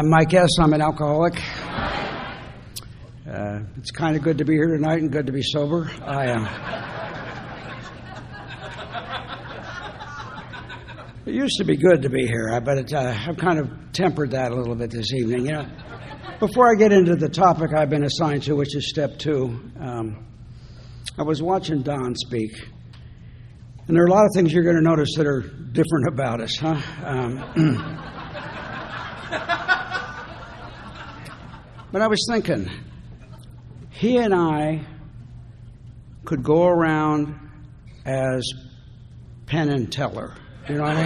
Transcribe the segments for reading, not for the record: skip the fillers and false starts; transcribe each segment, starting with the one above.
I'm Mike S. I'm an alcoholic. It's kind of good to be here tonight and good to be sober. It used to be good to be here, but I've kind of tempered that a little bit this evening. You know, before I get into the topic I've been assigned to, which is step 2, I was watching Don speak, and there are a lot of things you're going to notice that are different about us, huh? But I was thinking, he and I could go around as Penn and Teller. You know what I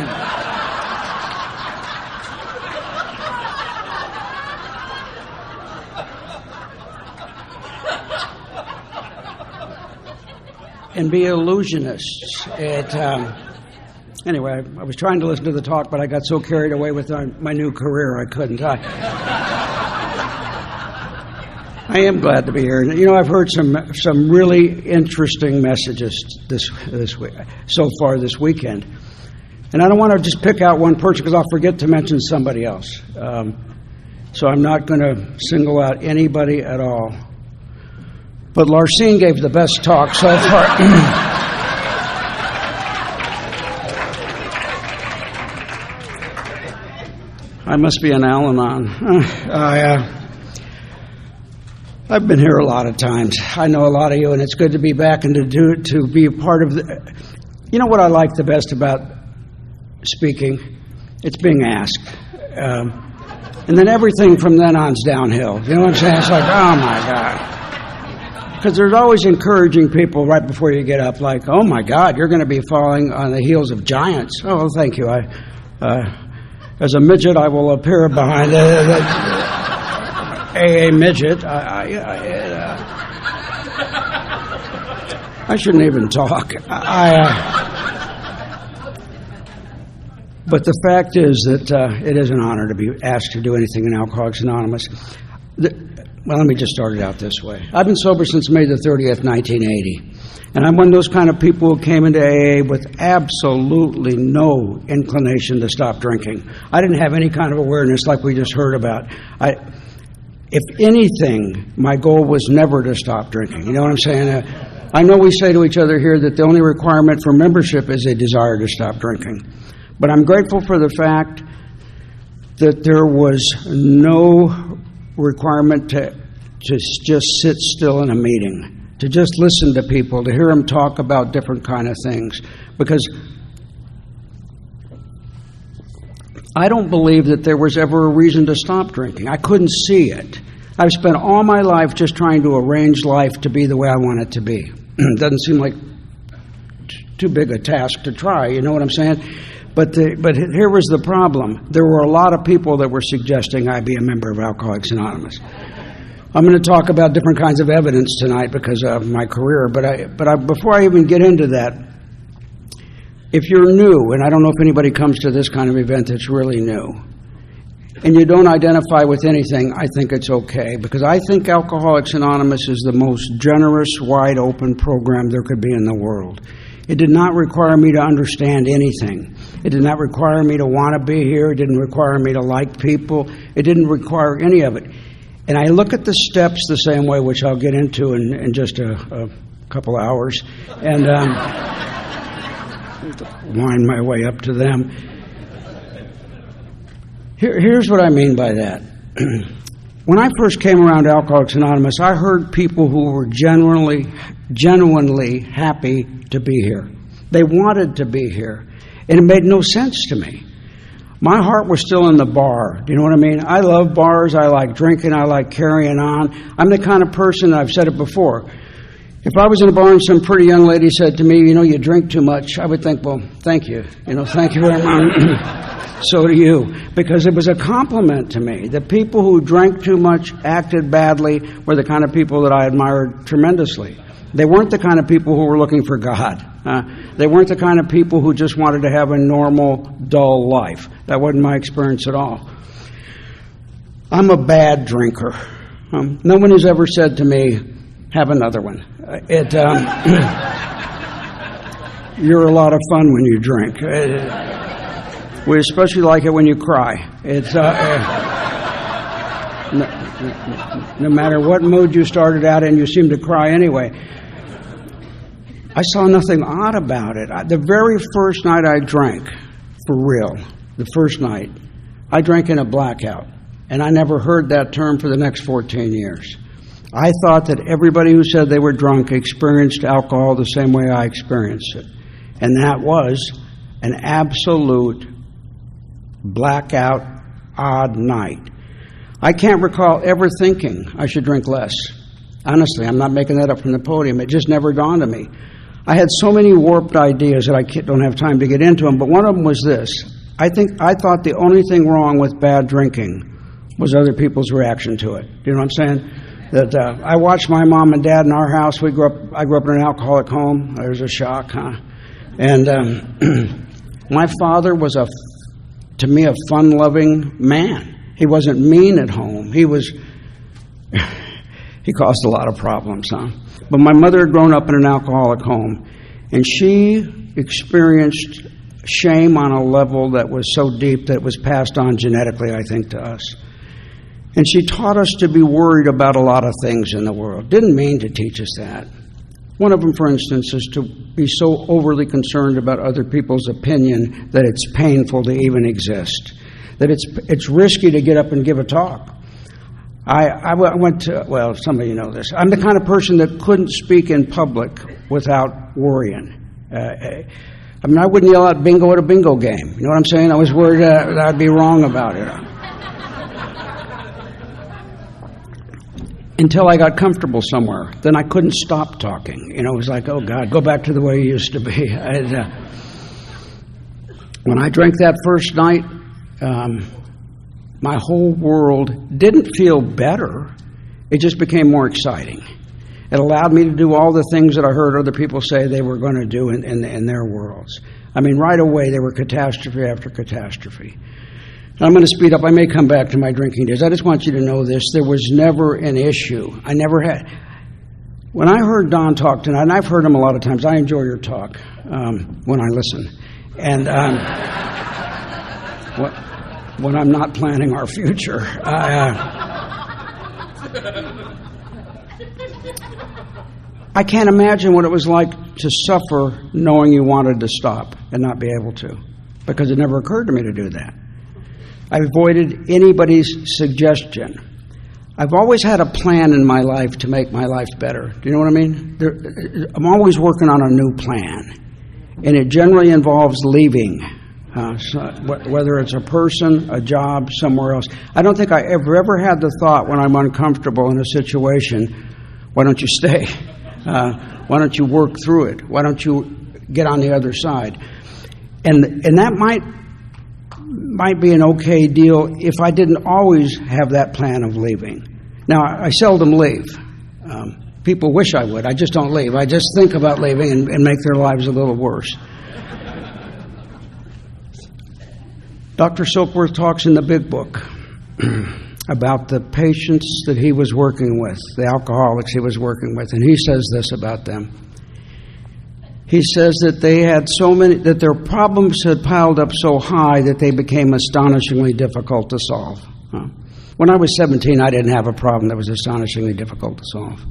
mean? And be illusionists. Anyway, I was trying to listen to the talk, but I got so carried away with my new career I couldn't. I am glad to be here. You know, I've heard some really interesting messages this week, so far this weekend. And I don't want to just pick out one person because I'll forget to mention somebody else. So I'm not going to single out anybody at all. But Larcene gave the best talk so far. I must be an Al-Anon. I've been here a lot of times. I know a lot of you, and it's good to be back and to be a part of the. You know what I like the best about speaking? It's being asked, and then everything from then on's downhill. You know what I'm saying? It's like, oh my God, because there's always encouraging people right before you get up, like, oh my God, you're going to be falling on the heels of giants. Oh, well, thank you. As a midget, I will appear behind a midget. I shouldn't even talk. But the fact is that it is an honor to be asked to do anything in Alcoholics Anonymous. Well, let me just start it out this way. I've been sober since May the 30th, 1980. And I'm one of those kind of people who came into AA with absolutely no inclination to stop drinking. I didn't have any kind of awareness like we just heard about. If anything, my goal was never to stop drinking. You know what I'm saying? I know we say to each other here that the only requirement for membership is a desire to stop drinking. But I'm grateful for the fact that there was no requirement to just sit still in a meeting, to just listen to people, to hear them talk about different kind of things. Because I don't believe that there was ever a reason to stop drinking. I couldn't see it. I've spent all my life just trying to arrange life to be the way I want it to be. It doesn't seem like too big a task to try, you know what I'm saying? But here was the problem. There were a lot of people that were suggesting I be a member of Alcoholics Anonymous. I'm going to talk about different kinds of evidence tonight because of my career, but before I even get into that, if you're new, and I don't know if anybody comes to this kind of event that's really new, and you don't identify with anything, I think it's okay, because I think Alcoholics Anonymous is the most generous, wide-open program there could be in the world. It did not require me to understand anything. It did not require me to want to be here. It didn't require me to like people. It didn't require any of it. And I look at the steps the same way, which I'll get into in just a couple hours, and wind my way up to them. Here's what I mean by that. When I first came around Alcoholics Anonymous, I heard people who were genuinely happy to be here. They wanted to be here, and it made no sense to me. My heart was still in the bar. Do you know what I mean? I love bars. I like drinking. I like carrying on. I'm the kind of person, I've said it before, if I was in a bar and some pretty young lady said to me, you know, you drink too much, I would think, well, thank you. You know, thank you very much. So do you. Because it was a compliment to me. The people who drank too much, acted badly, were the kind of people that I admired tremendously. They weren't the kind of people who were looking for God. They weren't the kind of people who just wanted to have a normal, dull life. That wasn't my experience at all. I'm a bad drinker. No one has ever said to me, have another one. You're a lot of fun when you drink. We especially like it when you cry. No matter what mood you started out in, you seemed to cry anyway. I saw nothing odd about it. The very first night I drank, for real, the first night, I drank in a blackout, and I never heard that term for the next 14 years. I thought that everybody who said they were drunk experienced alcohol the same way I experienced it, and that was an absolute blackout, odd night. I can't recall ever thinking I should drink less. Honestly, I'm not making that up from the podium. It just never dawned on me. I had so many warped ideas that I don't have time to get into them, but one of them was this. I thought the only thing wrong with bad drinking was other people's reaction to it. You know what I'm saying? That I watched my mom and dad in our house. I grew up in an alcoholic home. There's a shock, huh? And my father was, to me, a fun-loving man. He wasn't mean at home. He caused a lot of problems, huh? But my mother had grown up in an alcoholic home, and she experienced shame on a level that was so deep that it was passed on genetically, I think, to us. And she taught us to be worried about a lot of things in the world. Didn't mean to teach us that. One of them, for instance, is to be so overly concerned about other people's opinion that it's painful to even exist, that it's risky to get up and give a talk. I went to, well, some of you know this. I'm the kind of person that couldn't speak in public without worrying. I wouldn't yell out bingo at a bingo game. You know what I'm saying? I was worried that I'd be wrong about it. Until I got comfortable somewhere. Then I couldn't stop talking. You know, it was like, oh, God, go back to the way you used to be. When I drank that first night, my whole world didn't feel better. It just became more exciting. It allowed me to do all the things that I heard other people say they were going to do in their worlds. I mean, right away, there were catastrophe after catastrophe. I'm going to speed up. I may come back to my drinking days. I just want you to know this. There was never an issue. I never had. When I heard Don talk tonight, and I've heard him a lot of times, I enjoy your talk when I listen. And when I'm not planning our future. I can't imagine what it was like to suffer knowing you wanted to stop and not be able to, because it never occurred to me to do that. I avoided anybody's suggestion. I've always had a plan in my life to make my life better. Do you know what I mean? I'm always working on a new plan, and it generally involves leaving, whether it's a person, a job, somewhere else. I don't think I ever had the thought when I'm uncomfortable in a situation, why don't you stay? Why don't you work through it? Why don't you get on the other side? And that might be an okay deal if I didn't always have that plan of leaving. Now, I seldom leave. People wish I would. I just don't leave. I just think about leaving and make their lives a little worse. Dr. Silkworth talks in the big book about the patients that he was working with, the alcoholics he was working with, and he says this about them. He says that they had that their problems had piled up so high that they became astonishingly difficult to solve. When I was 17, I didn't have a problem that was astonishingly difficult to solve.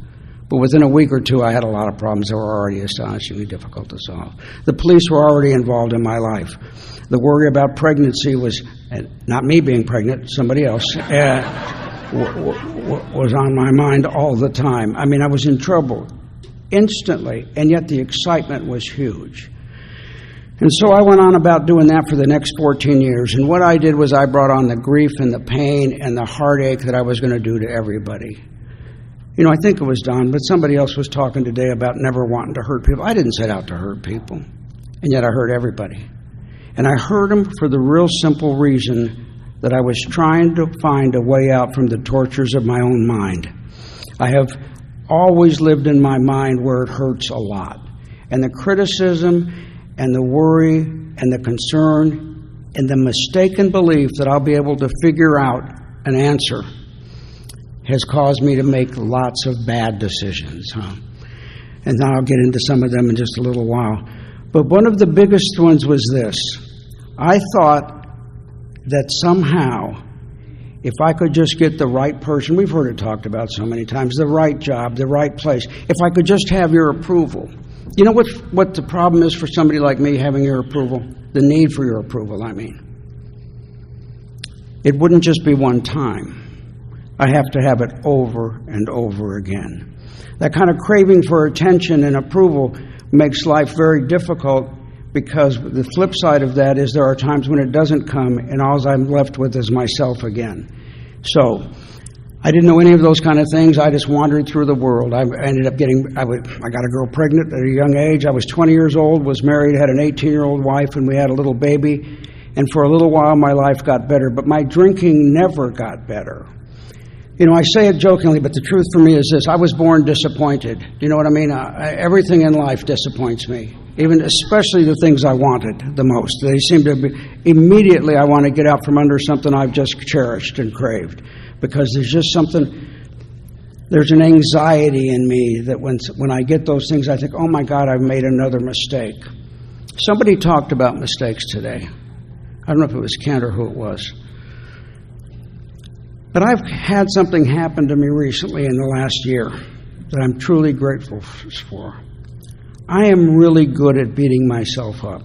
But within a week or two, I had a lot of problems that were already astonishingly difficult to solve. The police were already involved in my life. The worry about pregnancy was, not me being pregnant, somebody else, was on my mind all the time. I mean, I was in trouble instantly, and yet the excitement was huge. And so I went on about doing that for the next 14 years. And what I did was I brought on the grief and the pain and the heartache that I was going to do to everybody. You know, I think it was Don, but somebody else was talking today about never wanting to hurt people. I didn't set out to hurt people, and yet I hurt everybody. And I hurt them for the real simple reason that I was trying to find a way out from the tortures of my own mind. I have always lived in my mind where it hurts a lot. And the criticism and the worry and the concern and the mistaken belief that I'll be able to figure out an answer has caused me to make lots of bad decisions. And now I'll get into some of them in just a little while. But one of the biggest ones was this. I thought that somehow, if I could just get the right person, we've heard it talked about so many times, the right job, the right place, if I could just have your approval. You know what the problem is for somebody like me having your approval? The need for your approval, I mean. It wouldn't just be one time. I have to have it over and over again. That kind of craving for attention and approval makes life very difficult, because the flip side of that is there are times when it doesn't come and all I'm left with is myself again. So I didn't know any of those kind of things. I just wandered through the world. I ended up I got a girl pregnant at a young age. I was 20 years old, was married, had an 18-year-old wife, and we had a little baby. And for a little while my life got better, but my drinking never got better. You know, I say it jokingly, but the truth for me is this: I was born disappointed. Do you know what I mean? Everything in life disappoints me, especially the things I wanted the most. They seem to be, immediately I want to get out from under something I've just cherished and craved, because there's just there's an anxiety in me that when I get those things, I think, oh my God, I've made another mistake. Somebody talked about mistakes today. I don't know if it was Kent or who it was. But I've had something happen to me recently in the last year that I'm truly grateful for. I am really good at beating myself up,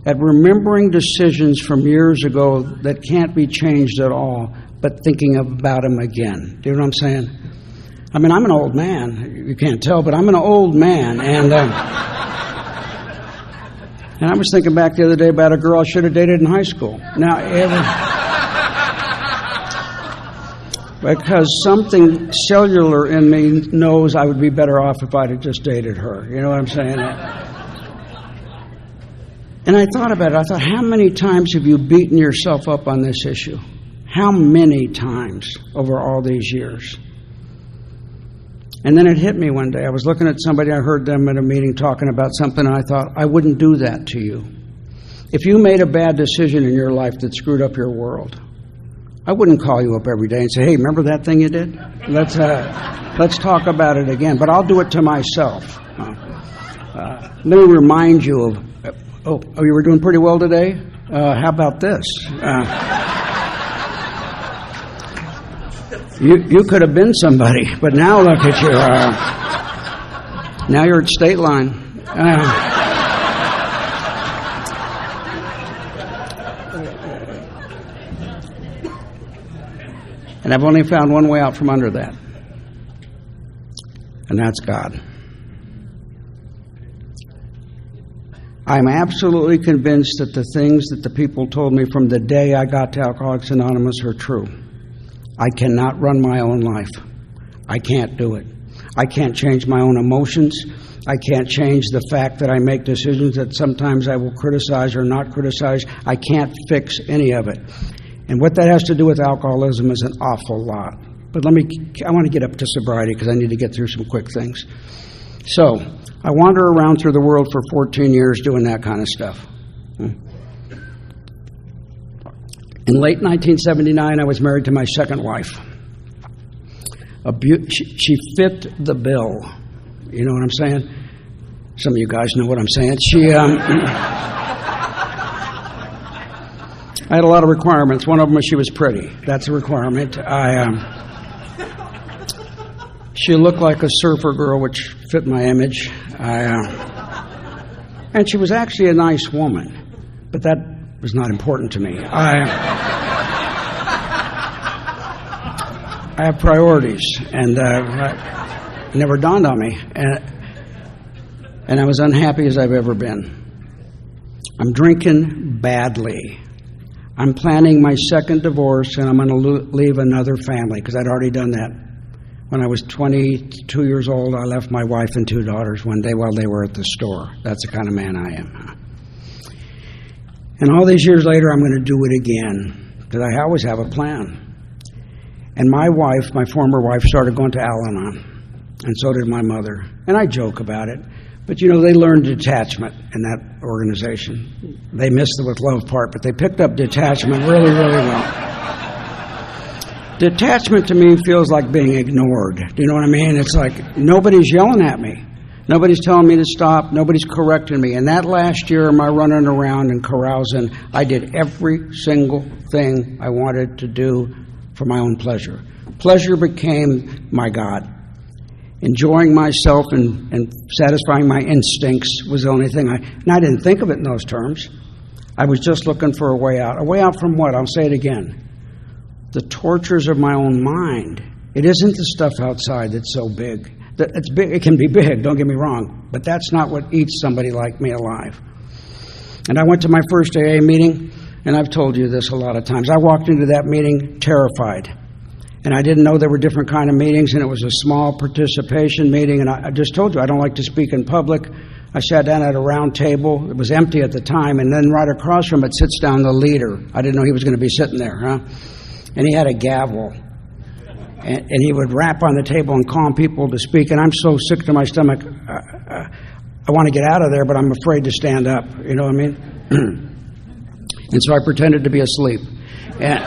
at remembering decisions from years ago that can't be changed at all, but thinking about them again. Do you know what I'm saying? I mean, I'm an old man. You can't tell, but I'm an old man. And I was thinking back the other day about a girl I should have dated in high school. Because something cellular in me knows I would be better off if I'd have just dated her. You know what I'm saying? And I thought about it. I thought, how many times have you beaten yourself up on this issue? How many times over all these years? And then it hit me one day. I was looking at somebody, I heard them at a meeting talking about something, and I thought, I wouldn't do that to you. If you made a bad decision in your life that screwed up your world, I wouldn't call you up every day and say, hey, remember that thing you did? Let's talk about it again. But I'll do it to myself. Let me remind you of, oh, you were doing pretty well today? How about this? You could have been somebody, but now look at you. Now you're at State Line. And I've only found one way out from under that, and that's God. I'm absolutely convinced that the things that the people told me from the day I got to Alcoholics Anonymous are true. I cannot run my own life. I can't do it. I can't change my own emotions. I can't change the fact that I make decisions that sometimes I will criticize or not criticize. I can't fix any of it. And what that has to do with alcoholism is an awful lot. But I want to get up to sobriety because I need to get through some quick things. So, I wander around through the world for 14 years doing that kind of stuff. In late 1979, I was married to my second wife. She fit the bill. You know what I'm saying? Some of you guys know what I'm saying. I had a lot of requirements. One of them was she was pretty. That's a requirement. She looked like a surfer girl, which fit my image. And she was actually a nice woman, but that was not important to me. I have priorities, and it never dawned on me. And I was unhappy as I've ever been. I'm drinking badly. I'm planning my second divorce, and I'm going to leave another family, because I'd already done that. When I was 22 years old, I left my wife and 2 daughters one day while they were at the store. That's the kind of man I am. And all these years later, I'm going to do it again, because I always have a plan. And my wife, my former wife, started going to Al-Anon, and so did my mother. And I joke about it. But, you know, they learned detachment in that organization. They missed the with love part, but they picked up detachment really, really well. Detachment to me feels like being ignored. Do you know what I mean? It's like nobody's yelling at me. Nobody's telling me to stop. Nobody's correcting me. And that last year of my running around and carousing, I did every single thing I wanted to do for my own pleasure. Pleasure became my God. Enjoying myself and satisfying my instincts was the only thing and I didn't think of it in those terms. I was just looking for a way out. A way out from what? I'll say it again. The tortures of my own mind. It isn't the stuff outside that's so big. It's big. It can be big, don't get me wrong, but that's not what eats somebody like me alive. And I went to my first AA meeting, and I've told you this a lot of times. I walked into that meeting terrified, and I didn't know there were different kind of meetings, and it was a small participation meeting, and I just told you I don't like to speak in public. I sat down at a round table. It was empty at the time, and then right across from it sits down the leader. I didn't know he was going to be sitting there, And he had a gavel. And he would rap on the table and call on people to speak. And I'm so sick to my stomach, I want to get out of there, but I'm afraid to stand up. You know what I mean? And so I pretended to be asleep. And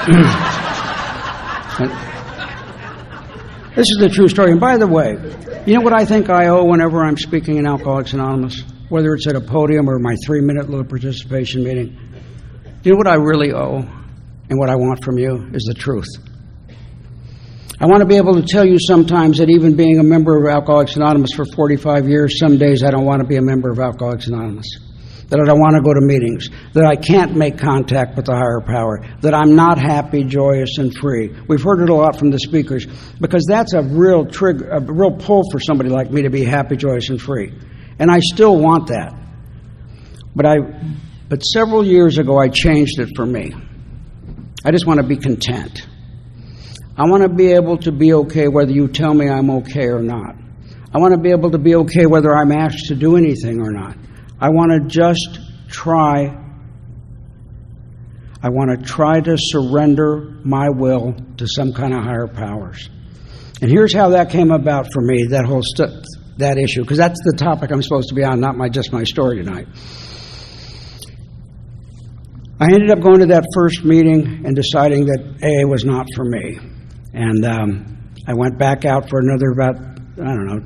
this is the true story. And by the way, you know what I think I owe whenever I'm speaking in Alcoholics Anonymous? Whether it's at a podium or my 3-minute little participation meeting. You know what I really owe and what I want from you is the truth. I want to be able to tell you sometimes that even being a member of Alcoholics Anonymous for 45 years, some days I don't want to be a member of Alcoholics Anonymous. That I don't want to go to meetings. That I can't make contact with the higher power. That I'm not happy, joyous, and free. We've heard it a lot from the speakers because that's a real trigger, a real pull for somebody like me to be happy, joyous, and free. And I still want that. But several years ago I changed it for me. I just want to be content. I want to be able to be okay whether you tell me I'm okay or not. I want to be able to be okay whether I'm asked to do anything or not. I want to just try. I want to try to surrender my will to some kind of higher powers. And here's how that came about for me, that whole that issue, because that's the topic I'm supposed to be on, not just my story tonight. I ended up going to that first meeting and deciding that AA was not for me. And I went back out for another about,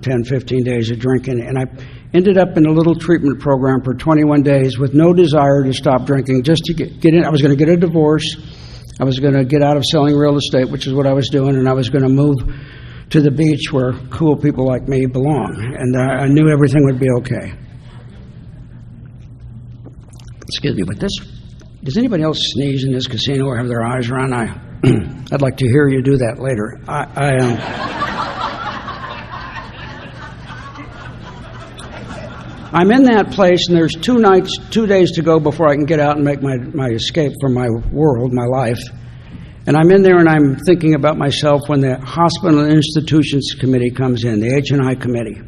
10, 15 days of drinking. And I ended up in a little treatment program for 21 days with no desire to stop drinking, just to get in. I was going to get a divorce. I was going to get out of selling real estate, which is what I was doing. And I was going to move to the beach where cool people like me belong. And I knew everything would be okay. Excuse me, but does anybody else sneeze in this casino or have their eyes run? I'd like to hear you do that later. I'm in that place, and there's 2 days to go before I can get out and make my escape from my world, my life. And I'm in there, and I'm thinking about myself when the Hospital and Institutions Committee comes in, the H&I Committee.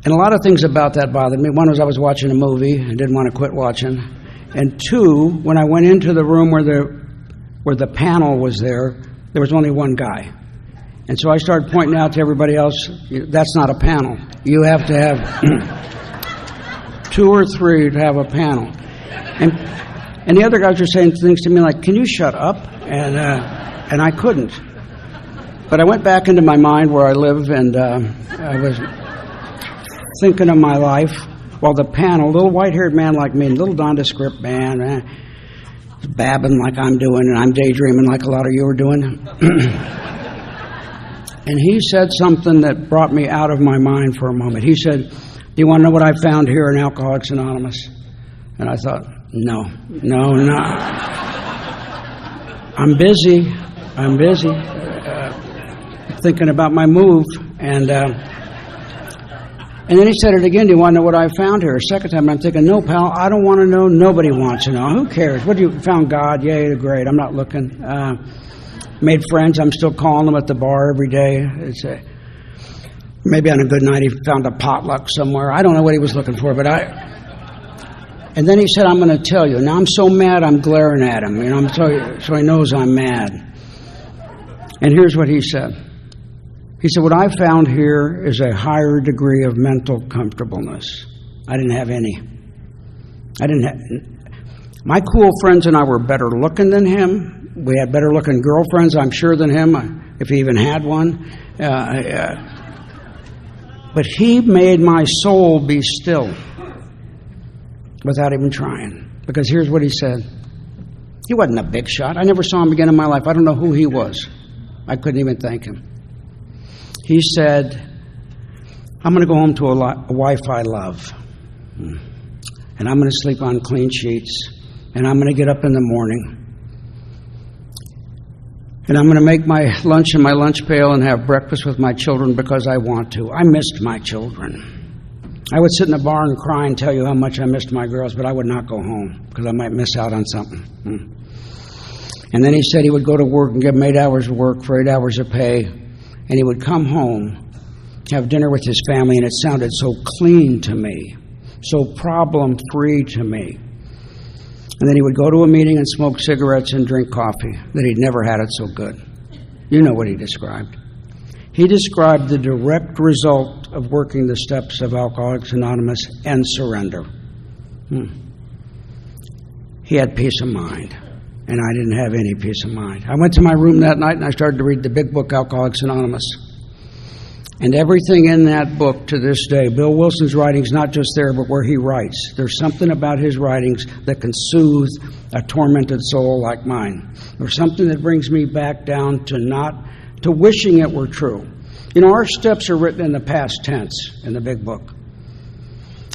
And a lot of things about that bothered me. One was I was watching a movie and didn't want to quit watching. And two, when I went into the room where the panel was there was only one guy. And so I started pointing out to everybody else, that's not a panel. You have to have 2 or 3 to have a panel. And the other guys were saying things to me like, can you shut up? And I couldn't. But I went back into my mind where I live, and I was thinking of my life. While the panel, little white-haired man like me, little nondescript man, babbing like I'm doing, and I'm daydreaming like a lot of you are doing. And he said something that brought me out of my mind for a moment. He said, do you want to know what I found here in Alcoholics Anonymous? And I thought, no. I'm busy thinking about my move. And then he said it again, do you want to know what I found here? A second time, I'm thinking, no, pal, I don't want to know. Nobody wants to know. Who cares? What, you found God? Yay, great. I'm not looking. Made friends. I'm still calling them at the bar every day. Maybe on a good night he found a potluck somewhere. I don't know what he was looking for, but And then he said, I'm going to tell you. Now I'm so mad I'm glaring at him. So he knows I'm mad. And here's what he said. He said, what I found here is a higher degree of mental comfortableness. I didn't have any. My cool friends and I were better looking than him. We had better looking girlfriends, I'm sure, than him, if he even had one. But he made my soul be still without even trying. Because here's what he said. He wasn't a big shot. I never saw him again in my life. I don't know who he was. I couldn't even thank him. He said, I'm going to go home to a wife I love. And I'm going to sleep on clean sheets. And I'm going to get up in the morning. And I'm going to make my lunch in my lunch pail and have breakfast with my children because I want to. I missed my children. I would sit in a bar and cry and tell you how much I missed my girls, but I would not go home because I might miss out on something. And then he said he would go to work and give them 8 hours of work for 8 hours of pay. And he would come home, have dinner with his family, and it sounded so clean to me, so problem-free to me. And then he would go to a meeting and smoke cigarettes and drink coffee, that he'd never had it so good. You know what he described. He described the direct result of working the steps of Alcoholics Anonymous and surrender. He had peace of mind, and I didn't have any peace of mind. I went to my room that night and I started to read the big book, Alcoholics Anonymous. And everything in that book to this day, Bill Wilson's writing's not just there, but where he writes. There's something about his writings that can soothe a tormented soul like mine. There's something that brings me back down to wishing it were true. You know, our steps are written in the past tense in the big book.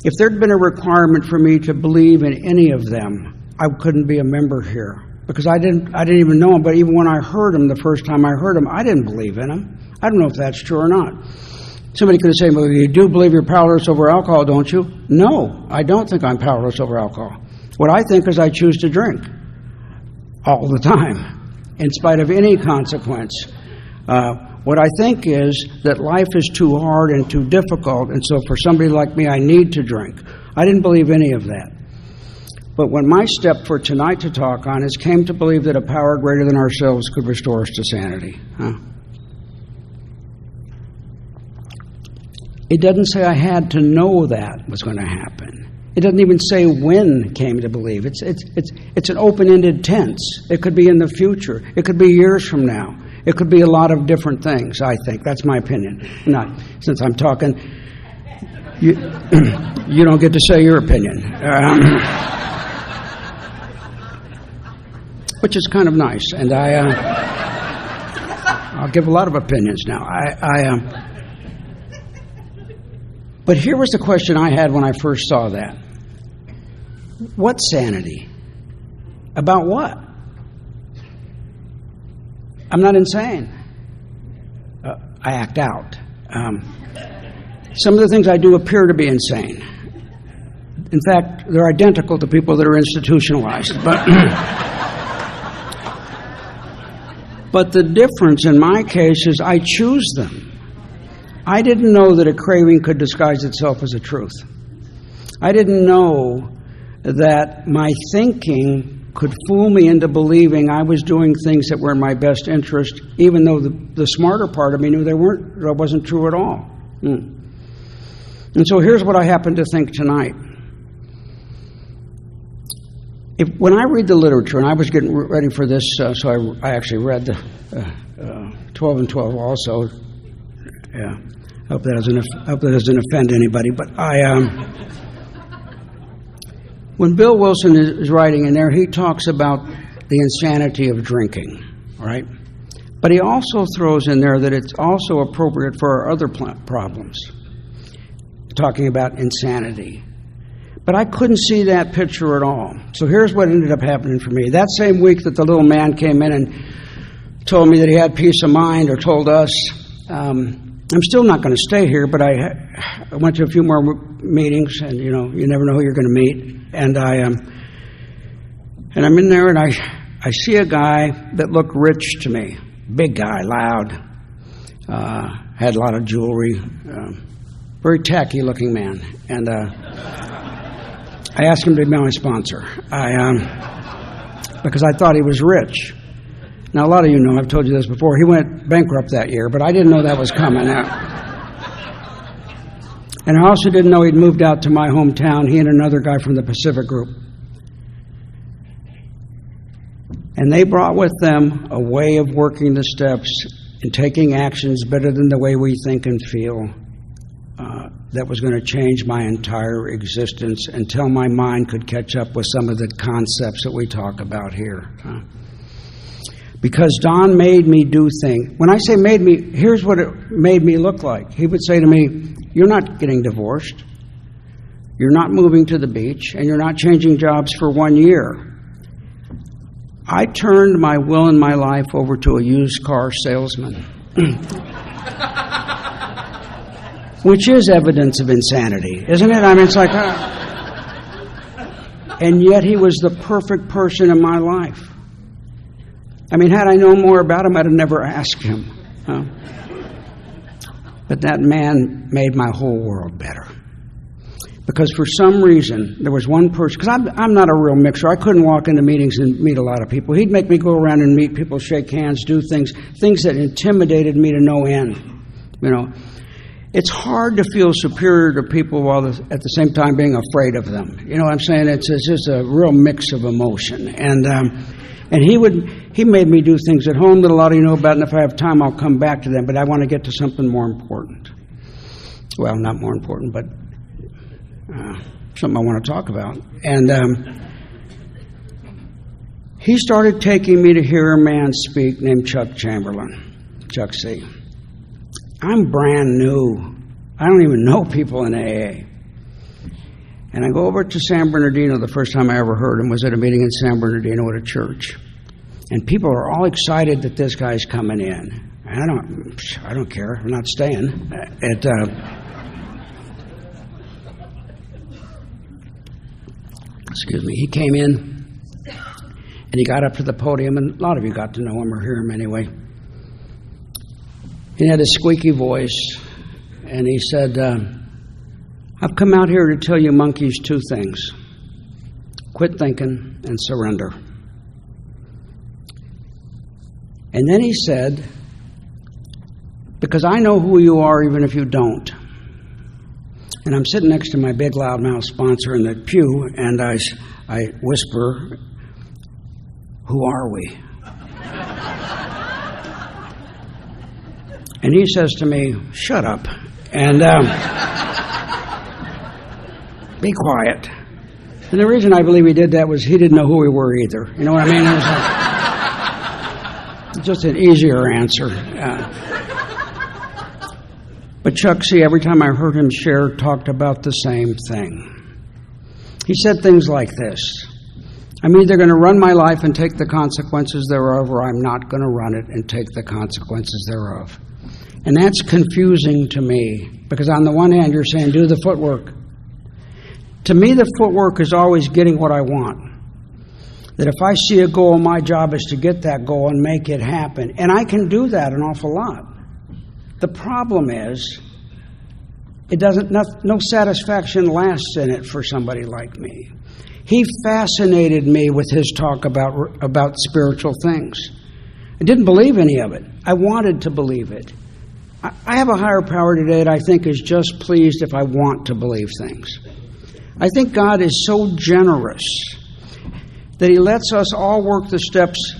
If there'd been a requirement for me to believe in any of them, I couldn't be a member here because I didn't even know him. But even when I heard him the first time I heard him, I didn't believe in him. I don't know if that's true or not. Somebody could have said, well, you do believe you're powerless over alcohol, don't you? No, I don't think I'm powerless over alcohol. What I think is I choose to drink all the time, in spite of any consequence. What I think is that life is too hard and too difficult, and so for somebody like me, I need to drink. I didn't believe any of that. But when my step for tonight to talk on is came to believe that a power greater than ourselves could restore us to sanity. It doesn't say I had to know that was going to happen. It doesn't even say when came to believe. It's an open-ended tense. It could be in the future. It could be years from now. It could be a lot of different things, I think. That's my opinion. Not, since I'm talking, you don't get to say your opinion. Which is kind of nice. And I'll give a lot of opinions now. But here was the question I had when I first saw that. What sanity? About what? I'm not insane. I act out. Some of the things I do appear to be insane. In fact, they're identical to people that are institutionalized. But the difference in my case is I choose them. I didn't know that a craving could disguise itself as a truth. I didn't know that my thinking could fool me into believing I was doing things that were in my best interest, even though the smarter part of me knew that wasn't true at all. And so here's what I happen to think tonight. When I read the literature, and I was getting ready for this, so I actually read the 12 and 12 also. Yeah, I hope that doesn't offend anybody. But when Bill Wilson is writing in there, he talks about the insanity of drinking, right? But he also throws in there that it's also appropriate for our other problems, talking about insanity. But I couldn't see that picture at all. So here's what ended up happening for me. That same week that the little man came in and told me that he had peace of mind, or told us, I'm still not going to stay here, but I went to a few more meetings, and you never know who you're going to meet. And I'm in there, and I see a guy that looked rich to me, big guy, loud, had a lot of jewelry, very tacky-looking man, and I asked him to be my sponsor, because I thought he was rich. Now, a lot of you know, I've told you this before, he went bankrupt that year, but I didn't know that was coming. And I also didn't know he'd moved out to my hometown, he and another guy from the Pacific Group. And they brought with them a way of working the steps and taking actions better than the way we think and feel. that was going to change my entire existence until my mind could catch up with some of the concepts that we talk about here. Because Don made me do things. When I say made me, here's what it made me look like. He would say to me, you're not getting divorced. You're not moving to the beach, and you're not changing jobs for 1 year. I turned my will and my life over to a used car salesman. Which is evidence of insanity, isn't it? I mean, it's like, and yet he was the perfect person in my life. I mean, had I known more about him, I'd have never asked him. But that man made my whole world better. Because for some reason, there was one person, because I'm not a real mixer. I couldn't walk into meetings and meet a lot of people. He'd make me go around and meet people, shake hands, do things that intimidated me to no end. You know, it's hard to feel superior to people while at the same time being afraid of them. You know what I'm saying? It's just a real mix of emotion. And he made me do things at home that a lot of you know about, and if I have time, I'll come back to them. But I want to get to something more important. Well, not more important, but something I want to talk about. And he started taking me to hear a man speak named Chuck Chamberlain, Chuck C. I'm brand new. I don't even know people in AA. And I go over to San Bernardino. The first time I ever heard him was at a meeting in San Bernardino at a church. And people are all excited that this guy's coming in. And I don't care. I'm not staying. Excuse me. He came in, and he got up to the podium, and a lot of you got to know him or hear him anyway. He had a squeaky voice, and he said, I've come out here to tell you monkeys two things. Quit thinking and surrender. And then he said, because I know who you are even if you don't. And I'm sitting next to my big loudmouth sponsor in the pew, and I whisper, who are we? And he says to me, shut up, and be quiet. And the reason I believe he did that was he didn't know who we were either. You know what I mean? It was just an easier answer. But Chuck C., every time I heard him share, talked about the same thing. He said things like this. I'm either going to run my life and take the consequences thereof, or I'm not going to run it and take the consequences thereof. And that's confusing to me, because on the one hand, you're saying, do the footwork. To me, the footwork is always getting what I want. That if I see a goal, my job is to get that goal and make it happen. And I can do that an awful lot. The problem is, no satisfaction lasts in it for somebody like me. He fascinated me with his talk about spiritual things. I didn't believe any of it. I wanted to believe it. I have a higher power today that I think is just pleased if I want to believe things. I think God is so generous that he lets us all work the steps.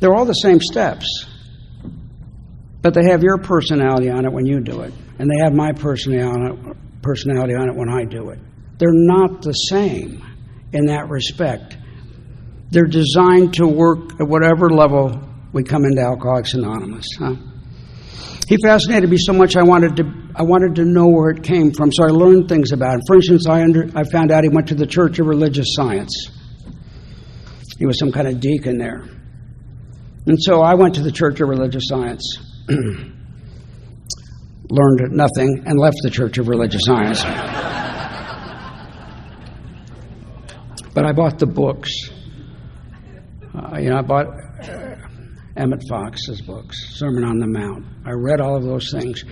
They're all the same steps, but they have your personality on it when you do it, and they have my personality on it when I do it. They're not the same in that respect. They're designed to work at whatever level we come into Alcoholics Anonymous. He fascinated me so much I wanted to know where it came from, so I learned things about him. For instance, I found out he went to the Church of Religious Science. He was some kind of deacon there. And so I went to the Church of Religious Science, learned nothing, and left the Church of Religious Science. But I bought the books. I bought Emmett Fox's books, Sermon on the Mount. I read all of those things.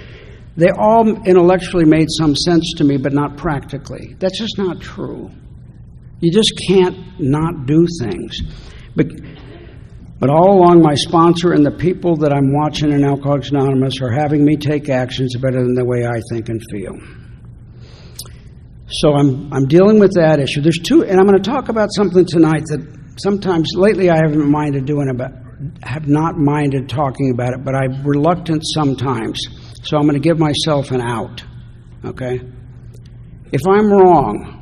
They all intellectually made some sense to me, but not practically. That's just not true. You just can't not do things. But all along, my sponsor and the people that I'm watching in Alcoholics Anonymous are having me take actions better than the way I think and feel. So I'm dealing with that issue. There's two, and I'm going to talk about something tonight that sometimes, lately I have not minded talking about it, but I'm reluctant sometimes. So I'm going to give myself an out, okay? if I'm wrong,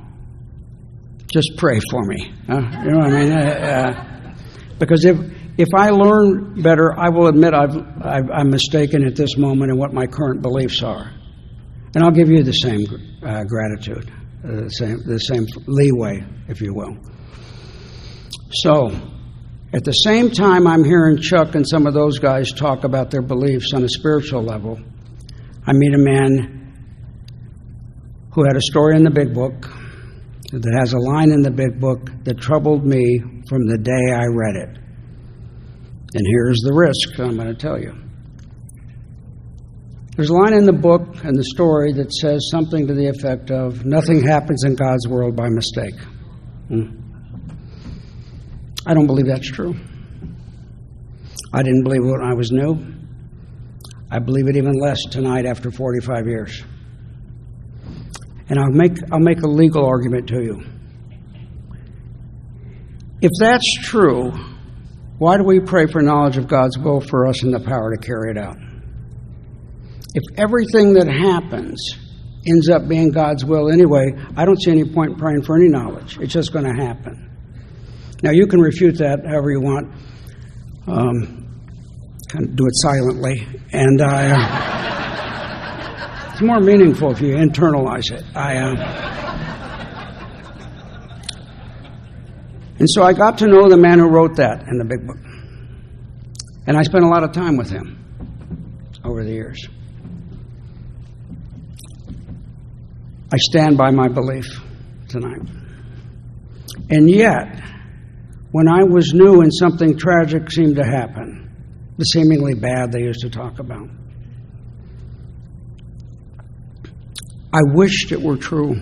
just pray for me. You know what I mean? Because if I learn better, I will admit I'm mistaken at this moment in what my current beliefs are. And I'll give you the same gratitude, the same leeway, if you will. So, at the same time I'm hearing Chuck and some of those guys talk about their beliefs on a spiritual level, I meet a man who had a story in the big book that has a line in the big book that troubled me from the day I read it. And here's the risk I'm going to tell you. There's a line in the book and the story that says something to the effect of, nothing happens in God's world by mistake. I don't believe that's true. I didn't believe it when I was new. I believe it even less tonight after 45 years. And I'll make a legal argument to you. If that's true, why do we pray for knowledge of God's will for us and the power to carry it out? If everything that happens ends up being God's will anyway, I don't see any point in praying for any knowledge. It's just going to happen. Now, you can refute that however you want. Kind of do it silently. And it's more meaningful if you internalize it. And so I got to know the man who wrote that in the big book. And I spent a lot of time with him over the years. I stand by my belief tonight. And yet, when I was new and something tragic seemed to happen, the seemingly bad they used to talk about, I wished it were true.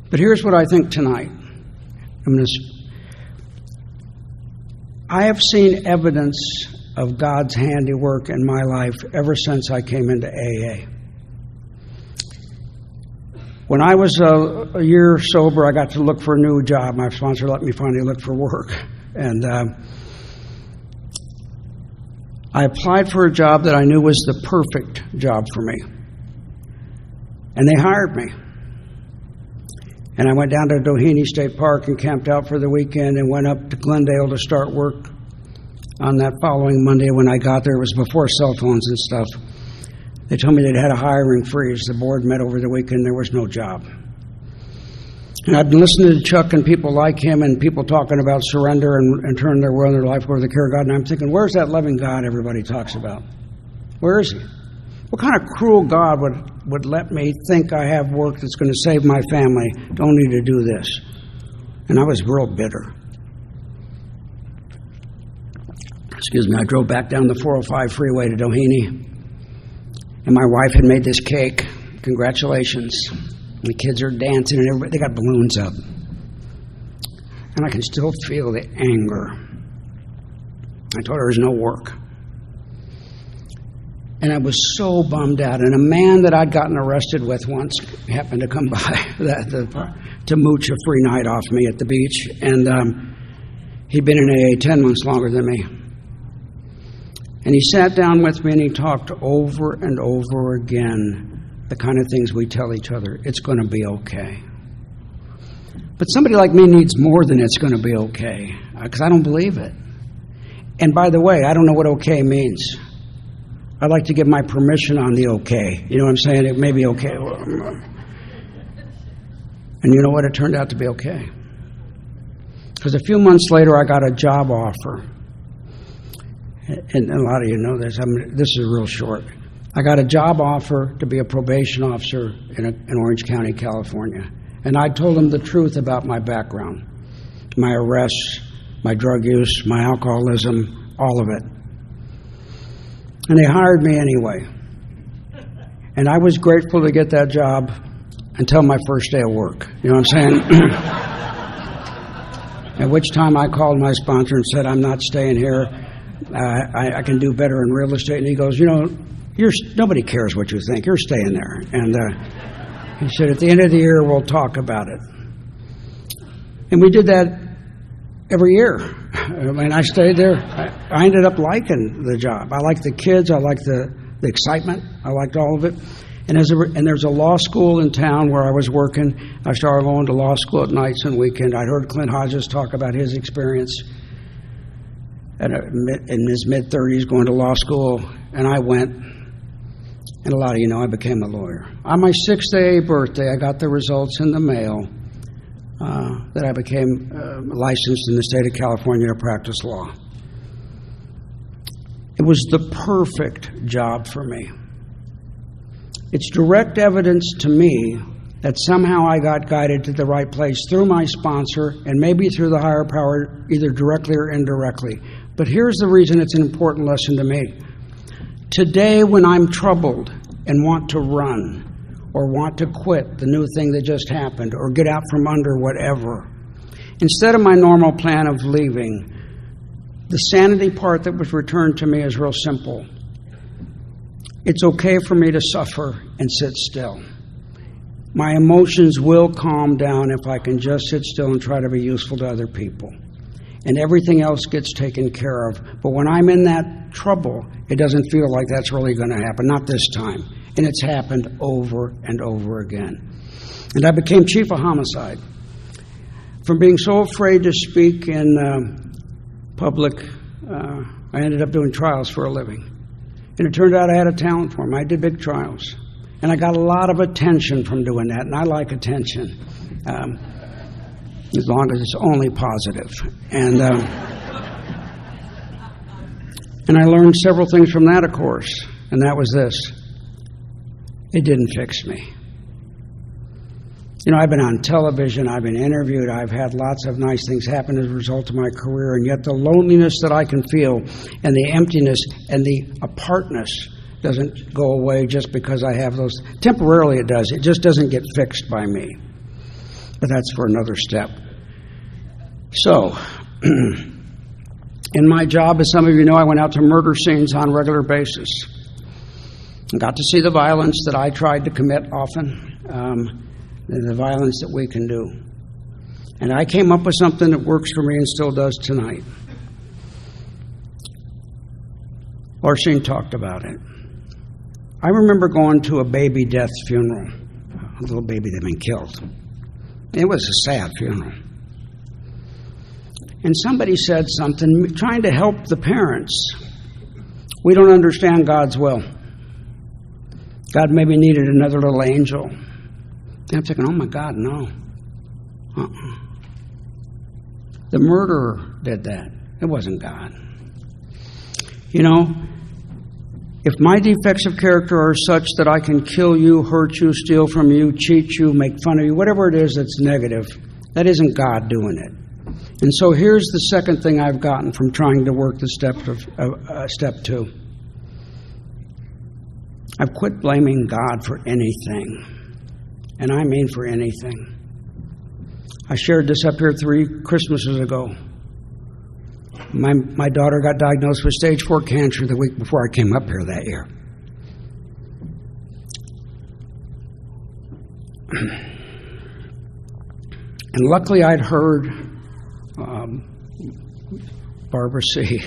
But here's what I think tonight. I have seen evidence of God's handiwork in my life ever since I came into AA. When I was a year sober, I got to look for a new job. My sponsor let me finally look for work. And I applied for a job that I knew was the perfect job for me. And they hired me. And I went down to Doheny State Park and camped out for the weekend and went up to Glendale to start work on that following Monday. When I got there, it was before cell phones and stuff. They told me they'd had a hiring freeze. The board met over the weekend. There was no job. And I've been listening to Chuck and people like him and people talking about surrender and turning their will and their life over to the care of God. And I'm thinking, where's that loving God everybody talks about? Where is he? What kind of cruel God would let me think I have work that's going to save my family? Don't need to do this. And I was real bitter. Excuse me, I drove back down the 405 freeway to Doheny. And my wife had made this cake. Congratulations. The kids are dancing and everybody, they got balloons up. And I can still feel the anger. I told her there's no work. And I was so bummed out. And a man that I'd gotten arrested with once happened to come by to mooch a free night off me at the beach. And he'd been in AA 10 months longer than me. And he sat down with me and he talked over and over again the kind of things we tell each other. It's going to be okay. But somebody like me needs more than it's going to be okay, because I don't believe it. And by the way, I don't know what okay means. I'd like to give my permission on the okay. You know what I'm saying? It may be okay. And you know what? It turned out to be okay. Because a few months later, I got a job offer. And a lot of you know this. This is real short. I got a job offer to be a probation officer in Orange County, California. And I told them the truth about my background, my arrests, my drug use, my alcoholism, all of it. And they hired me anyway. And I was grateful to get that job until my first day of work. You know what I'm saying? At which time I called my sponsor and said, I'm not staying here. I can do better in real estate. And he goes, you know, nobody cares what you think. You're staying there. And he said, at the end of the year, we'll talk about it. And we did that every year. I mean, I stayed there. I ended up liking the job. I liked the kids. I liked the excitement. I liked all of it. And there's a law school in town where I was working. I started going to law school at nights and weekends. I'd heard Clint Hodges talk about his experience in his mid-30s going to law school, and I went. And a lot of you know I became a lawyer. On my 6th day birthday, I got the results in the mail that I became licensed in the state of California to practice law. It was the perfect job for me. It's direct evidence to me that somehow I got guided to the right place through my sponsor and maybe through the higher power, either directly or indirectly. But here's the reason it's an important lesson to me. Today, when I'm troubled and want to run or want to quit the new thing that just happened or get out from under whatever, instead of my normal plan of leaving, the sanity part that was returned to me is real simple. It's okay for me to suffer and sit still. My emotions will calm down if I can just sit still and try to be useful to other people. And everything else gets taken care of. But when I'm in that trouble, it doesn't feel like that's really going to happen. Not this time. And it's happened over and over again. And I became chief of homicide. From being so afraid to speak in public, I ended up doing trials for a living. And it turned out I had a talent for them. I did big trials. And I got a lot of attention from doing that. And I like attention. As long as it's only positive. And I learned several things from that, of course. And that was this. It didn't fix me. You know, I've been on television, I've been interviewed, I've had lots of nice things happen as a result of my career, and yet the loneliness that I can feel and the emptiness and the apartness doesn't go away just because I have those. Temporarily it does. It just doesn't get fixed by me. But that's for another step. So, in my job, as some of you know, I went out to murder scenes on a regular basis. I got to see the violence that I tried to commit often, the violence that we can do. And I came up with something that works for me and still does tonight. Larcene talked about it. I remember going to a baby death funeral, a little baby that had been killed. It was a sad funeral. And somebody said something, trying to help the parents. We don't understand God's will. God maybe needed another little angel. And I'm thinking, oh my God, no. The murderer did that. It wasn't God. You know, if my defects of character are such that I can kill you, hurt you, steal from you, cheat you, make fun of you, whatever it is that's negative, that isn't God doing it. And so here's the second thing I've gotten from trying to work the step 2. I've quit blaming God for anything. And I mean for anything. I shared this up here 3 Christmases ago. My daughter got diagnosed with stage 4 cancer the week before I came up here that year. And luckily I'd heard Barbara C.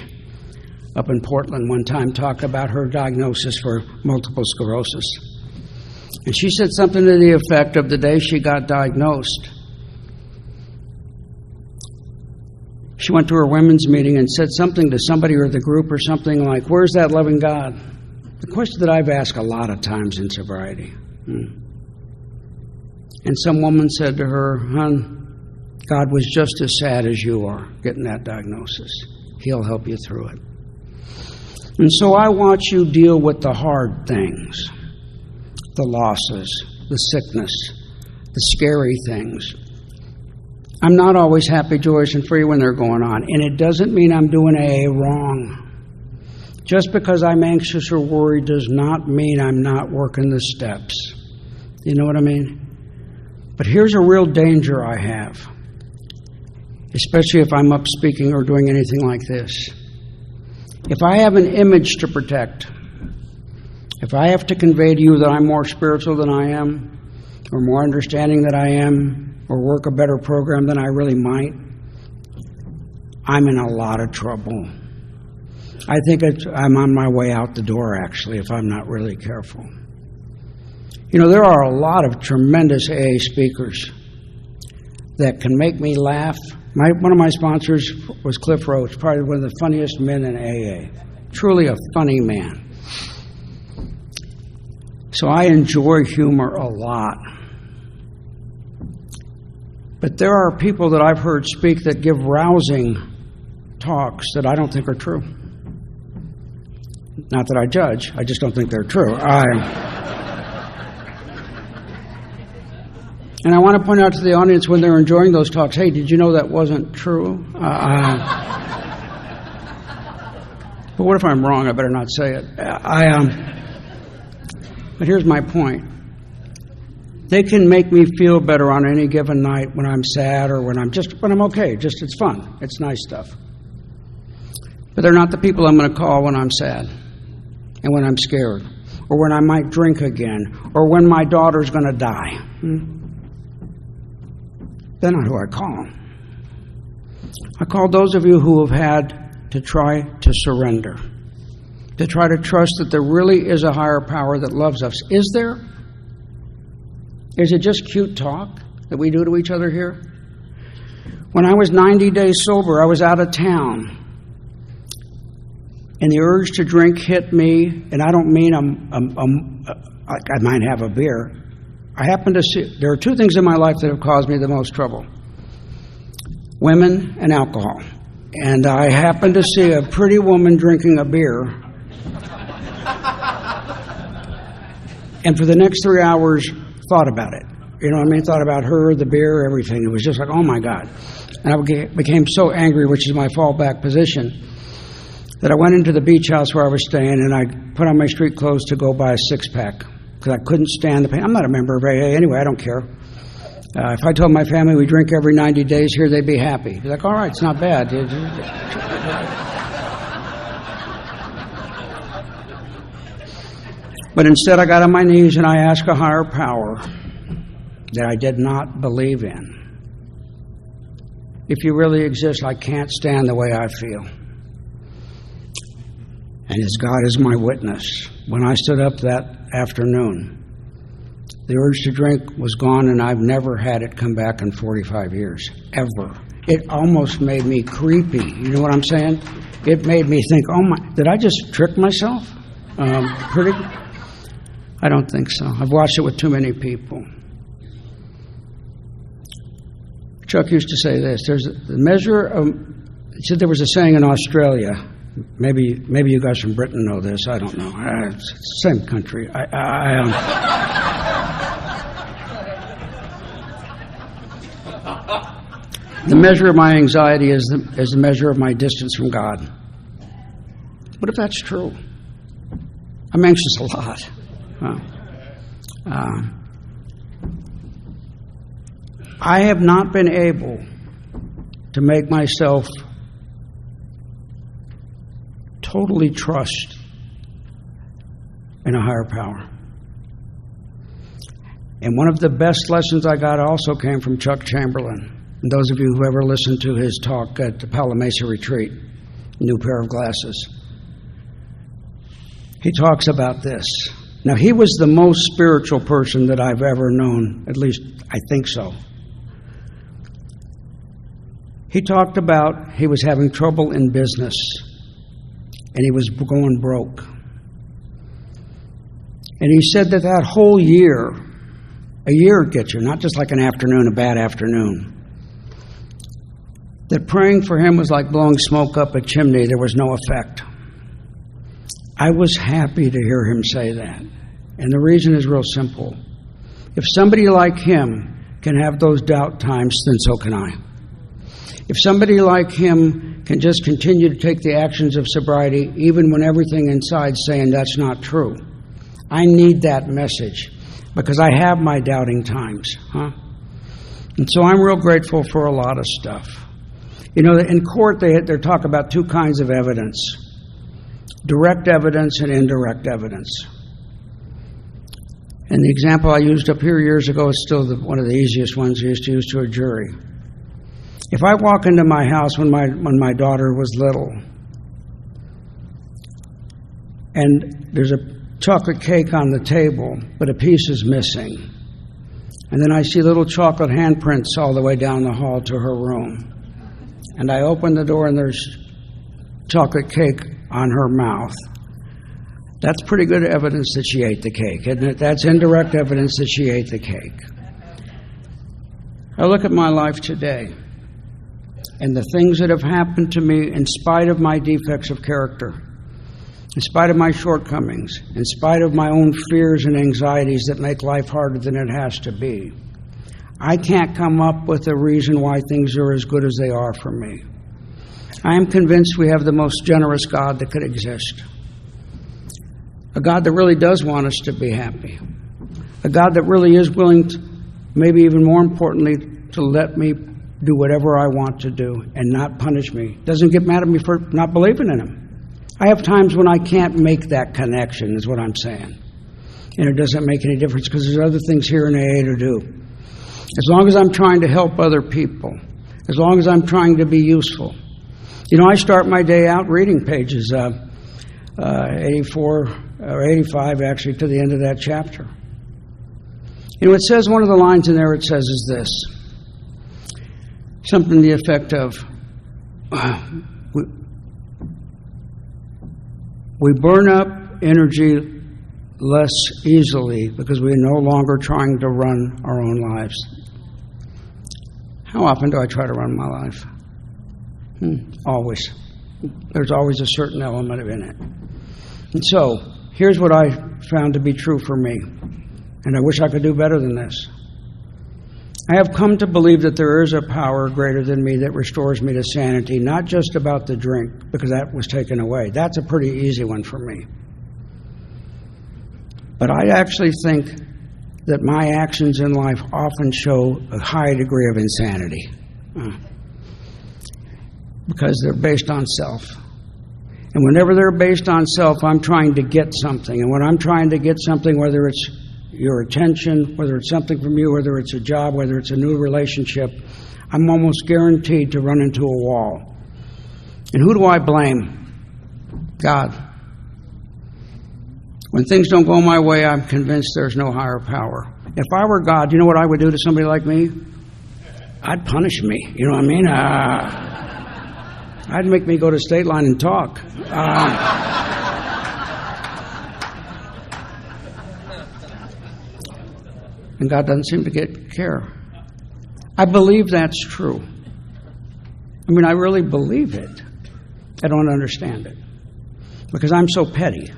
up in Portland one time talk about her diagnosis for multiple sclerosis. And she said something to the effect of the day she got diagnosed, she went to her women's meeting and said something to somebody or the group or something like, where's that loving God? The question that I've asked a lot of times in sobriety. And some woman said to her, hon, God was just as sad as you are getting that diagnosis. He'll help you through it. And so I watch you deal with the hard things, the losses, the sickness, the scary things. I'm not always happy, joyous, and free when they're going on. And it doesn't mean I'm doing AA wrong. Just because I'm anxious or worried does not mean I'm not working the steps. You know what I mean? But here's a real danger I have, especially if I'm up speaking or doing anything like this. If I have an image to protect, if I have to convey to you that I'm more spiritual than I am, or more understanding than I am, or work a better program than I really might, I'm in a lot of trouble. I think I'm on my way out the door, actually, if I'm not really careful. You know, there are a lot of tremendous AA speakers that can make me laugh. One of my sponsors was Cliff Roach, probably one of the funniest men in AA. Truly a funny man. So I enjoy humor a lot. But there are people that I've heard speak that give rousing talks that I don't think are true. Not that I judge, I just don't think they're true. And I want to point out to the audience when they're enjoying those talks, hey, did you know that wasn't true? But what if I'm wrong? I better not say it. But here's my point. They can make me feel better on any given night when I'm sad or when I'm okay. Just it's fun. It's nice stuff. But they're not the people I'm going to call when I'm sad and when I'm scared or when I might drink again or when my daughter's going to die. They're not who I call. I call those of you who have had to try to surrender, to try to trust that there really is a higher power that loves us. Is there? Is it just cute talk that we do to each other here? When I was 90 days sober, I was out of town. And the urge to drink hit me, and I don't mean I might have a beer. I happen to see, there are two things in my life that have caused me the most trouble. Women and alcohol. And I happened to see a pretty woman drinking a beer. And for the next 3 hours, thought about it. You know what I mean? Thought about her, the beer, everything. It was just like, oh my God. And I became so angry, which is my fallback position, that I went into the beach house where I was staying and I put on my street clothes to go buy a six-pack because I couldn't stand the pain. I'm not a member of AA anyway, I don't care. If I told my family we drink every 90 days here, they'd be happy. They're like, all right, it's not bad. But instead I got on my knees and I asked a higher power that I did not believe in. If you really exist, I can't stand the way I feel. And as God is my witness, when I stood up that afternoon, the urge to drink was gone, and I've never had it come back in 45 years, ever. It almost made me creepy. You know what I'm saying? It made me think, oh my, did I just trick myself? I don't think so. I've watched it with too many people. Chuck used to say this, there's a measure of, he said there was a saying in Australia, maybe you guys from Britain know this, I don't know. It's the same country. The measure of my anxiety is the measure of my distance from God. What if that's true? I'm anxious a lot. I have not been able to make myself totally trust in a higher power. And one of the best lessons I got also came from Chuck Chamberlain. And those of you who ever listened to his talk at the Palo Mesa retreat, New Pair of Glasses, he talks about this. Now, he was the most spiritual person that I've ever known, at least I think so. He talked about he was having trouble in business, and he was going broke. And he said that whole year, a year gets you, not just like an afternoon, a bad afternoon, that praying for him was like blowing smoke up a chimney. There was no effect. I was happy to hear him say that. And the reason is real simple. If somebody like him can have those doubt times, then so can I. If somebody like him can just continue to take the actions of sobriety, even when everything inside's saying that's not true, I need that message because I have my doubting times. And so I'm real grateful for a lot of stuff. You know, in court they talk about two kinds of evidence: direct evidence and indirect evidence. And the example I used up here years ago is still one of the easiest ones I used to use to a jury. If I walk into my house when my daughter was little, and there's a chocolate cake on the table, but a piece is missing. And then I see little chocolate handprints all the way down the hall to her room. And I open the door and there's chocolate cake on her mouth. That's pretty good evidence that she ate the cake, isn't it? That's indirect evidence that she ate the cake. I look at my life today and the things that have happened to me in spite of my defects of character, in spite of my shortcomings, in spite of my own fears and anxieties that make life harder than it has to be. I can't come up with a reason why things are as good as they are for me. I am convinced we have the most generous God that could exist. A God that really does want us to be happy. A God that really is willing to, maybe even more importantly, to let me do whatever I want to do and not punish me. Doesn't get mad at me for not believing in Him. I have times when I can't make that connection, is what I'm saying. And it doesn't make any difference because there's other things here in AA to do. As long as I'm trying to help other people, as long as I'm trying to be useful. You know, I start my day out reading pages 84 or 85 actually to the end of that chapter. You know, it says, one of the lines in there it says is this, something to the effect of, we burn up energy less easily because we're no longer trying to run our own lives. How often do I try to run my life? Always. There's always a certain element in it. And so, here's what I found to be true for me. And I wish I could do better than this. I have come to believe that there is a power greater than me that restores me to sanity, not just about the drink, because that was taken away. That's a pretty easy one for me. But I actually think that my actions in life often show a high degree of insanity because they're based on self. And whenever they're based on self, I'm trying to get something. And when I'm trying to get something, whether it's your attention, whether it's something from you, whether it's a job, whether it's a new relationship, I'm almost guaranteed to run into a wall. And who do I blame? God. When things don't go my way, I'm convinced there's no higher power. If I were God, you know what I would do to somebody like me? I'd punish me. You know what I mean? I'd make me go to State Line and talk. And God doesn't seem to care. I believe that's true. I mean, I really believe it. I don't understand it. Because I'm so petty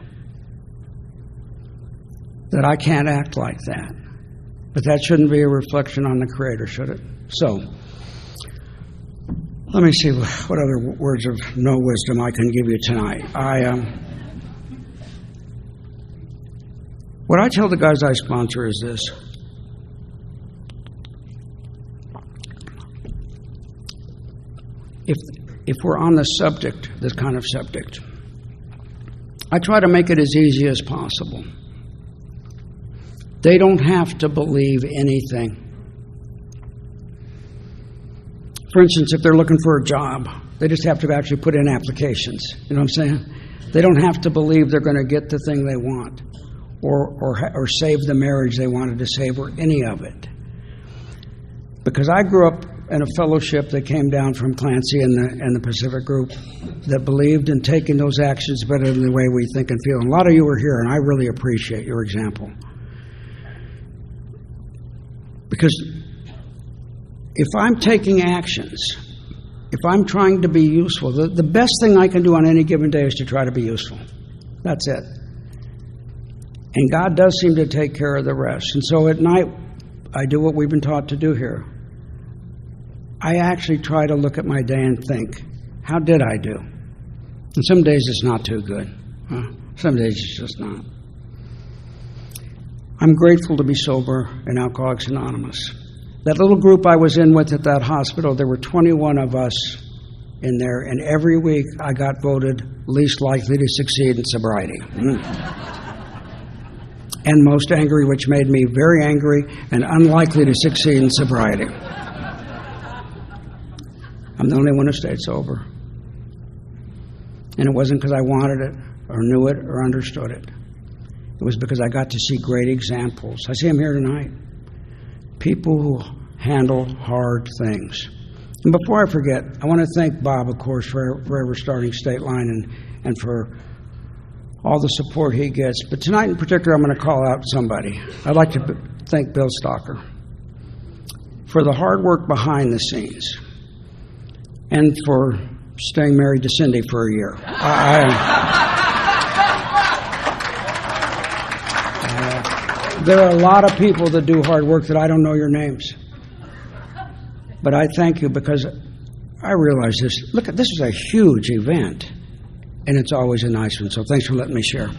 that I can't act like that. But that shouldn't be a reflection on the Creator, should it? So, let me see what other words of no wisdom I can give you tonight. What I tell the guys I sponsor is this. If we're on the subject, this kind of subject, I try to make it as easy as possible. They don't have to believe anything. For instance, if they're looking for a job, they just have to actually put in applications. You know what I'm saying? They don't have to believe they're going to get the thing they want or save the marriage they wanted to save or any of it. Because I grew up in a fellowship that came down from Clancy and the Pacific Group that believed in taking those actions better than the way we think and feel. And a lot of you are here, and I really appreciate your example. Because if I'm taking actions, if I'm trying to be useful, the best thing I can do on any given day is to try to be useful. That's it. And God does seem to take care of the rest. And so at night, I do what we've been taught to do here. I actually try to look at my day and think, how did I do? And some days it's not too good. Some days it's just not. I'm grateful to be sober in Alcoholics Anonymous. That little group I was in with at that hospital, there were 21 of us in there, and every week I got voted least likely to succeed in sobriety. And most angry, which made me very angry and unlikely to succeed in sobriety. I'm the only one who stayed sober. And it wasn't because I wanted it or knew it or understood it. It was because I got to see great examples. I see them here tonight. People who handle hard things. And before I forget, I want to thank Bob, of course, for ever starting State Line and for all the support he gets. But tonight in particular, I'm going to call out somebody. I'd like to thank Bill Stalker for the hard work behind the scenes and for staying married to Cindy for a year. There are a lot of people that do hard work that I don't know your names. But I thank you because I realize this. Look, this is a huge event, and it's always a nice one. So thanks for letting me share.